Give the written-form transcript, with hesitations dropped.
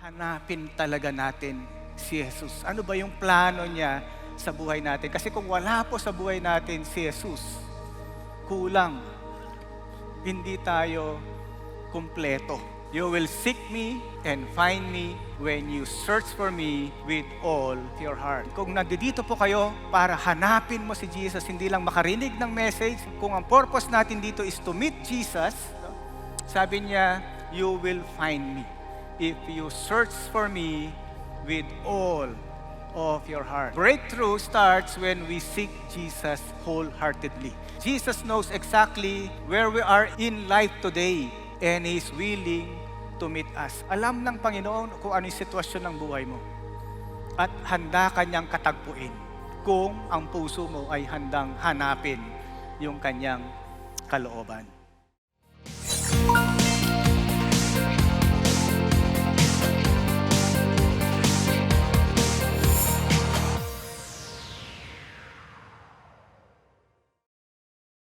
hanapin talaga natin si Jesus. Ano ba yung plano niya sa buhay natin? Kasi kung wala po sa buhay natin si Jesus, kulang. Hindi tayo kumpleto. You will seek me and find me when you search for me with all your heart. Kung nandito po kayo para hanapin mo si Jesus, hindi lang makarinig ng message, kung ang purpose natin dito is to meet Jesus, sabi niya, you will find me if you search for me with all of your heart. Breakthrough starts when we seek Jesus wholeheartedly. Jesus knows exactly where we are in life today and He's willing to meet us. Alam ng Panginoon kung ano yung sitwasyon ng buhay mo. At handa Kanyang katagpuin kung ang puso mo ay handang hanapin yung Kanyang kalooban.